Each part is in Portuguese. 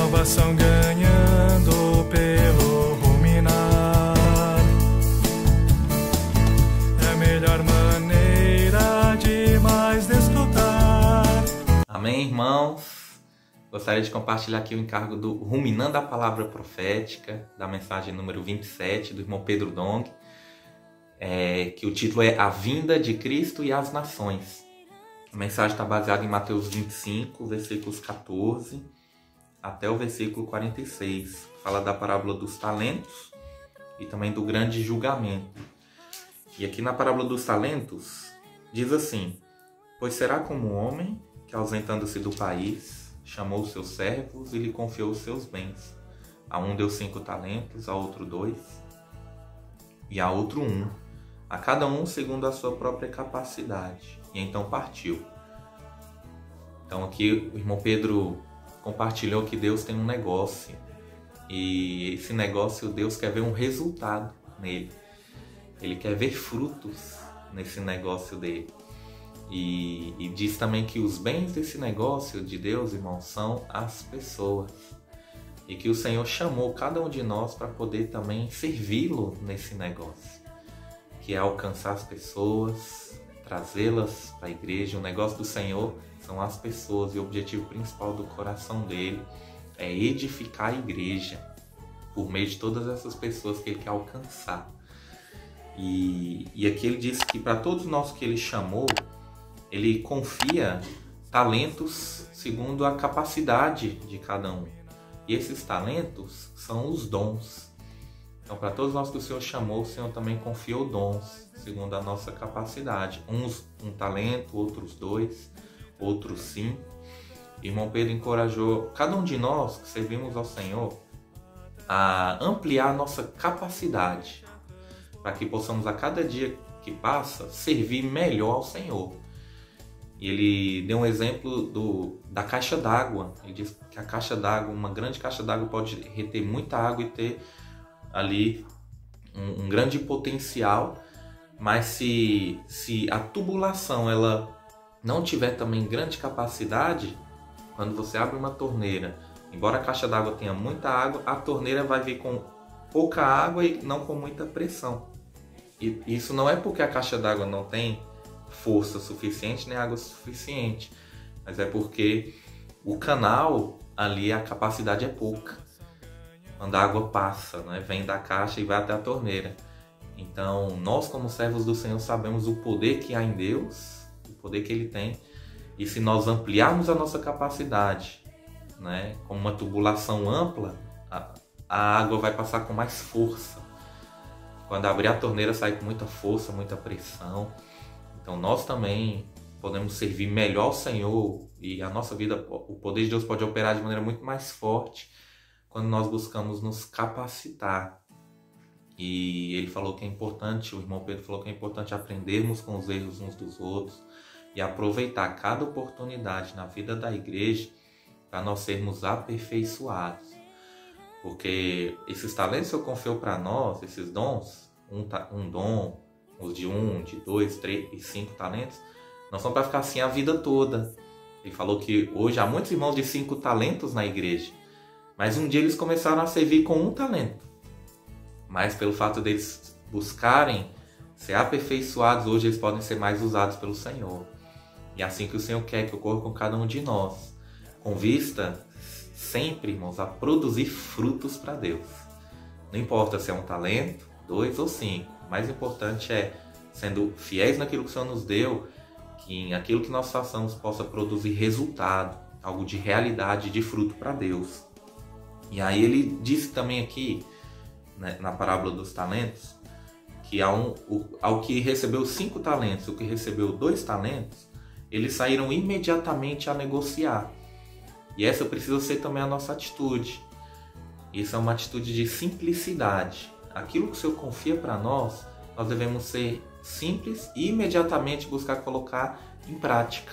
salvação ganhando pelo ruminar. É a melhor maneira de mais desfrutar. Amém, irmãos? Gostaria de compartilhar aqui o encargo do Ruminando a Palavra Profética, da mensagem número 27, do irmão Pedro Dong, que o título é A Vinda de Cristo e as Nações. A mensagem está baseada em Mateus 25, versículos 14 até o versículo 46. Fala da parábola dos talentos e também do grande julgamento. E aqui na parábola dos talentos, diz assim: Pois será como um homem que, ausentando-se do país, chamou os seus servos e lhe confiou os seus bens. A um deu 5 talentos, a outro 2 e a outro 1, a cada um segundo a sua própria capacidade. E então partiu. Então aqui o irmão Pedro compartilhou que Deus tem um negócio. E esse negócio, Deus quer ver um resultado nele. Ele quer ver frutos nesse negócio dele. E diz também que os bens desse negócio de Deus, irmãos, são as pessoas. E que o Senhor chamou cada um de nós para poder também servi-lo nesse negócio. Que é alcançar as pessoas, trazê-las para a igreja. O negócio do Senhor são as pessoas e o objetivo principal do coração dele é edificar a igreja por meio de todas essas pessoas que ele quer alcançar. E aqui ele diz que para todos nós que ele chamou, ele confia talentos segundo a capacidade de cada um. E esses talentos são os dons. Então, para todos nós que o Senhor chamou, o Senhor também confiou dons, segundo a nossa capacidade. Uns 1 talento, outros 2, outros 5. Irmão Pedro encorajou cada um de nós que servimos ao Senhor a ampliar a nossa capacidade, para que possamos a cada dia que passa servir melhor ao Senhor. E ele deu um exemplo da caixa d'água. Ele disse que a caixa d'água, uma grande caixa d'água, pode reter muita água e ter ali um grande potencial, mas se a tubulação ela não tiver também grande capacidade, quando você abre uma torneira, embora a caixa d'água tenha muita água, a torneira vai vir com pouca água e não com muita pressão. E isso não é porque a caixa d'água não tem força suficiente nem água suficiente, mas é porque o canal ali, a capacidade é pouca. Quando a água passa, né, vem da caixa e vai até a torneira. Então, nós como servos do Senhor sabemos o poder que há em Deus, o poder que Ele tem. E se nós ampliarmos a nossa capacidade, né, com uma tubulação ampla, a água vai passar com mais força. Quando abrir a torneira, sai com muita força, muita pressão. Então, nós também podemos servir melhor ao Senhor e a nossa vida, o poder de Deus pode operar de maneira muito mais forte quando nós buscamos nos capacitar. E ele falou que é importante, o irmão Pedro falou que é importante aprendermos com os erros uns dos outros e aproveitar cada oportunidade na vida da igreja para nós sermos aperfeiçoados. Porque esses talentos que eu confio para nós, esses dons, um dom, os de 1, de 2, 3 e 5 talentos, não são para ficar assim a vida toda. Ele falou que hoje há muitos irmãos de 5 talentos na igreja, mas um dia eles começaram a servir com 1 talento. Mas pelo fato deles buscarem ser aperfeiçoados, hoje eles podem ser mais usados pelo Senhor. E é assim que o Senhor quer que ocorra com cada um de nós, com vista sempre, irmãos, a produzir frutos para Deus. Não importa se é 1 talento, 2 ou 5. O mais importante é, sendo fiéis naquilo que o Senhor nos deu, que aquilo que nós façamos possa produzir resultado, algo de realidade, de fruto para Deus. E aí ele disse também aqui, né, na parábola dos talentos, que ao que recebeu 5 talentos e o que recebeu 2 talentos, eles saíram imediatamente a negociar. E essa precisa ser também a nossa atitude. Isso é uma atitude de simplicidade. Aquilo que o Senhor confia para nós devemos ser simples e imediatamente buscar colocar em prática.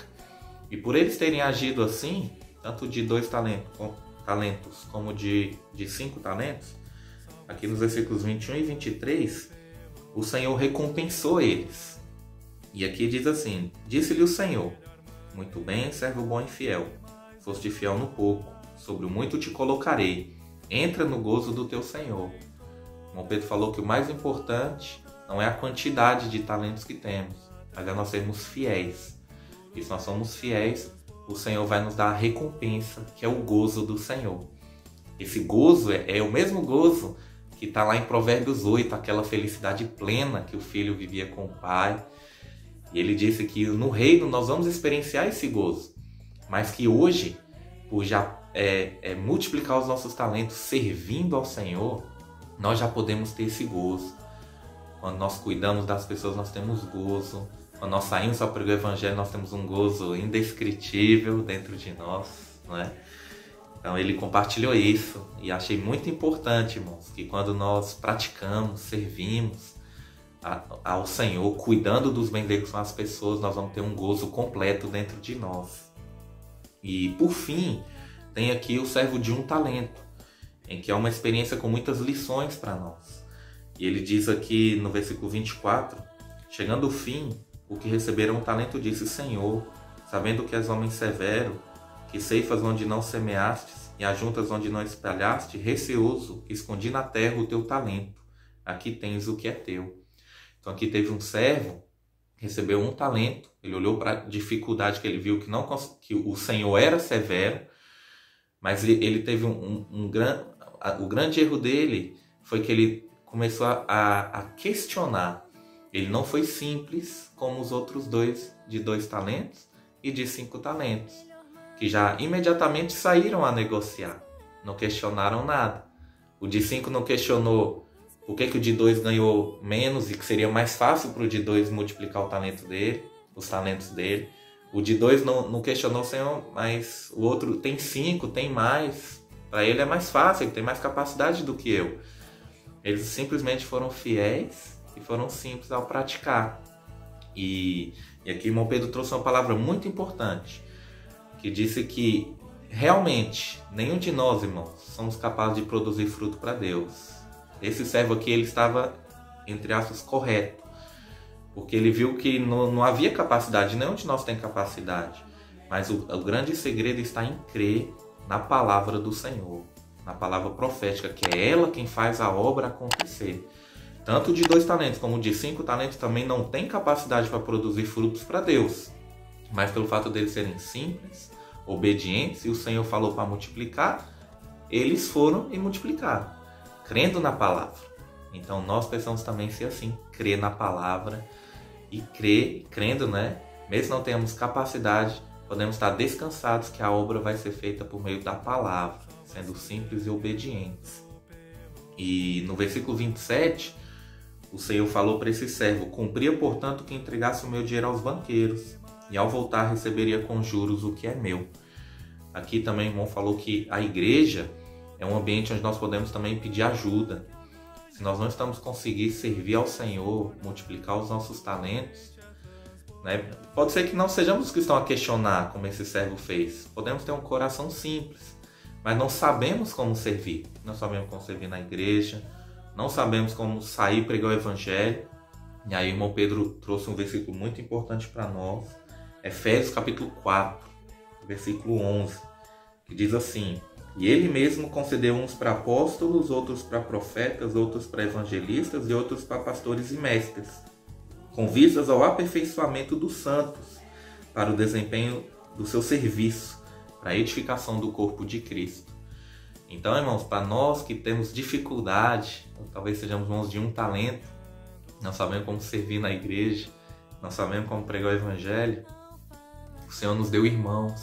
E por eles terem agido assim, tanto de 2 talentos como de 5 talentos, aqui nos versículos 21 e 23, o Senhor recompensou eles. E aqui diz assim: Disse-lhe o Senhor: Muito bem, servo bom e fiel. Foste fiel no pouco, sobre o muito te colocarei. Entra no gozo do teu Senhor. O irmão Pedro falou que o mais importante não é a quantidade de talentos que temos, mas é nós sermos fiéis. E se nós somos fiéis, o Senhor vai nos dar a recompensa, que é o gozo do Senhor. Esse gozo é o mesmo gozo que está lá em Provérbios 8, aquela felicidade plena que o filho vivia com o pai. E ele disse que no reino nós vamos experienciar esse gozo, mas que hoje, por já multiplicar os nossos talentos servindo ao Senhor, nós já podemos ter esse gozo. Quando nós cuidamos das pessoas, nós temos gozo. Quando nós saímos para pregar o Evangelho, nós temos um gozo indescritível dentro de nós, não é? Então ele compartilhou isso e achei muito importante, irmãos, que quando nós praticamos, servimos ao Senhor, cuidando dos bem-ditos com as pessoas, nós vamos ter um gozo completo dentro de nós. E por fim, tem aqui o servo de um talento, em que é uma experiência com muitas lições para nós. E ele diz aqui no versículo 24, chegando o fim, o que receberam um talento disse, Senhor, sabendo que és homem severo, que ceifas onde não semeastes e ajuntas onde não espalhaste, receoso, escondi na terra o teu talento. Aqui tens o que é teu. Então aqui teve um servo, recebeu um talento, ele olhou para a dificuldade que ele viu, que o Senhor era severo, mas ele teve o grande erro dele foi que ele começou a questionar. Ele não foi simples como os outros dois, de 2 talentos e de 5 talentos, que já imediatamente saíram a negociar, não questionaram nada. O de 5 não questionou por que o de 2 ganhou menos e que seria mais fácil para o de 2 multiplicar os talentos dele. O de 2 não questionou, Senhor, mas o outro tem 5, tem mais. Para ele é mais fácil, ele tem mais capacidade do que eu. Eles simplesmente foram fiéis e foram simples ao praticar. E aqui o irmão Pedro trouxe uma palavra muito importante, que disse que realmente nenhum de nós, irmãos, somos capazes de produzir fruto para Deus. Esse servo aqui, ele estava, entre aspas, correto, porque ele viu que não havia capacidade, nenhum de nós tem capacidade, mas o grande segredo está em crer na palavra do Senhor, na palavra profética, que é ela quem faz a obra acontecer. Tanto de 2 talentos como de 5 talentos também não tem capacidade para produzir frutos para Deus, mas pelo fato deles serem simples, obedientes, e o Senhor falou para multiplicar, eles foram e multiplicaram, crendo na palavra. Então nós precisamos também ser assim, crer na palavra e crendo, né? Mesmo não tenhamos capacidade, podemos estar descansados que a obra vai ser feita por meio da palavra, sendo simples e obedientes. E no versículo 27, o Senhor falou para esse servo, cumpria, portanto, que entregasse o meu dinheiro aos banqueiros, e ao voltar receberia com juros o que é meu. Aqui também o irmão falou que a igreja é um ambiente onde nós podemos também pedir ajuda. Se nós não estamos conseguindo servir ao Senhor, multiplicar os nossos talentos, né? Pode ser que não sejamos os que estão a questionar, como esse servo fez. Podemos ter um coração simples, mas não sabemos como servir. Não sabemos como servir na igreja, não sabemos como sair e pregar o Evangelho. E aí o irmão Pedro trouxe um versículo muito importante para nós, Efésios capítulo 4, versículo 11, que diz assim, e ele mesmo concedeu uns para apóstolos, outros para profetas, outros para evangelistas e outros para pastores e mestres, com vistas ao aperfeiçoamento dos santos, para o desempenho do seu serviço, para a edificação do corpo de Cristo. Então, irmãos, para nós que temos dificuldade, ou talvez sejamos mãos de um talento, não sabemos como servir na igreja, não sabemos como pregar o Evangelho, o Senhor nos deu irmãos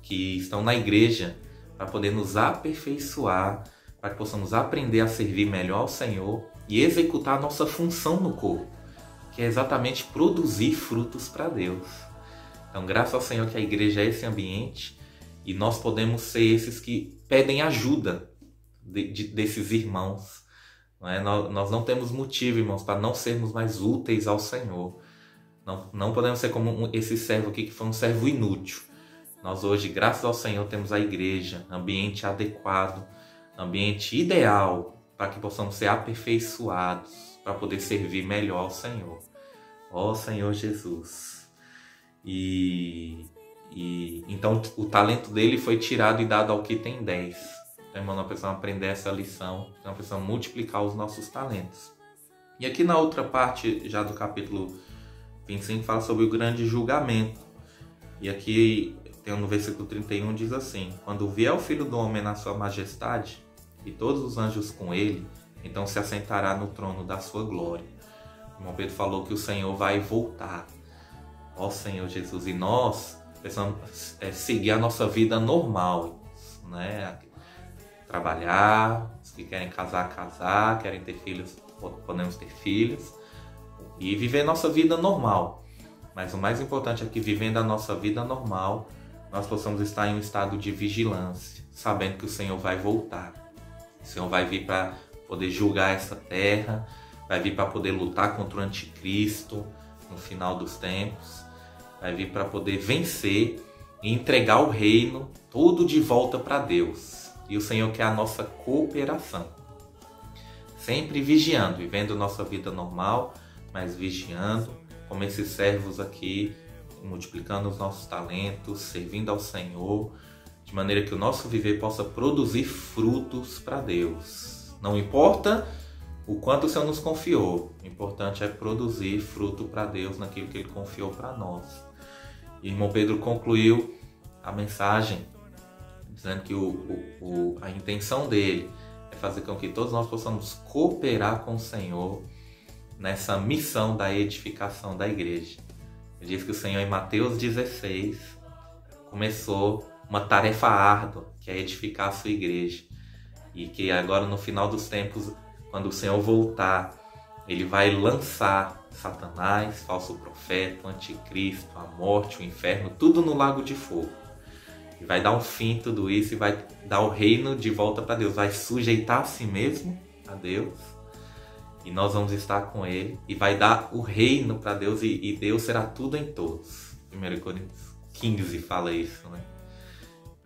que estão na igreja para poder nos aperfeiçoar, para que possamos aprender a servir melhor ao Senhor e executar a nossa função no corpo, que é exatamente produzir frutos para Deus. Então, graças ao Senhor que a igreja é esse ambiente e nós podemos ser esses que pedem ajuda desses irmãos. Não é? Nós não temos motivo, irmãos, para não sermos mais úteis ao Senhor. Não podemos ser como esse servo aqui que foi um servo inútil. Nós hoje, graças ao Senhor, temos a igreja, ambiente adequado, ambiente ideal para que possamos ser aperfeiçoados, para poder servir melhor ao Senhor. Ó Senhor Jesus! E E então o talento dele foi tirado e dado ao que tem 10. Então, irmão, nós precisamos aprender essa lição, nós precisamos multiplicar os nossos talentos. E aqui na outra parte, já do capítulo 25, fala sobre o grande julgamento. E aqui tem no versículo 31, diz assim: quando vier o Filho do Homem na sua majestade, e todos os anjos com ele, então se assentará no trono da sua glória. O irmão Pedro falou que o Senhor vai voltar. Ó Senhor Jesus, e nós precisamos seguir a nossa vida normal, né? Trabalhar, os que querem casar, querem ter filhos, podemos ter filhos, e viver nossa vida normal. Mas o mais importante é que, vivendo a nossa vida normal, nós possamos estar em um estado de vigilância, sabendo que o Senhor vai voltar. O Senhor vai vir para poder julgar essa terra, vai vir para poder lutar contra o anticristo no final dos tempos, vai vir para poder vencer e entregar o reino todo de volta para Deus. E o Senhor quer a nossa cooperação. Sempre vigiando, vivendo nossa vida normal, mas vigiando, como esses servos aqui, multiplicando os nossos talentos, servindo ao Senhor, de maneira que o nosso viver possa produzir frutos para Deus. Não importa o quanto o Senhor nos confiou, o importante é produzir fruto para Deus naquilo que Ele confiou para nós. E o irmão Pedro concluiu a mensagem dizendo que a intenção dele é fazer com que todos nós possamos cooperar com o Senhor nessa missão da edificação da igreja. Ele diz que o Senhor, em Mateus 16, começou uma tarefa árdua, que é edificar a sua igreja. E que agora, no final dos tempos, quando o Senhor voltar, Ele vai lançar Satanás, falso profeta, o anticristo, a morte, o inferno, tudo no lago de fogo. E vai dar um fim em tudo isso e vai dar o reino de volta para Deus. Vai sujeitar a si mesmo a Deus. E nós vamos estar com Ele. E vai dar o reino para Deus. E Deus será tudo em todos. 1 Coríntios 15 fala isso, né?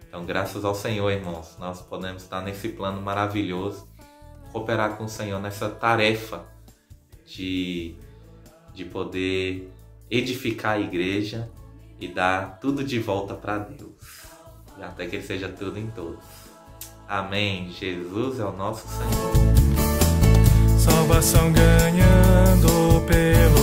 Então, graças ao Senhor, irmãos, nós podemos estar nesse plano maravilhoso, cooperar com o Senhor nessa tarefa de poder edificar a igreja e dar tudo de volta para Deus. E até que Ele seja tudo em todos. Amém. Jesus é o nosso Senhor. Salvação ganhando pelo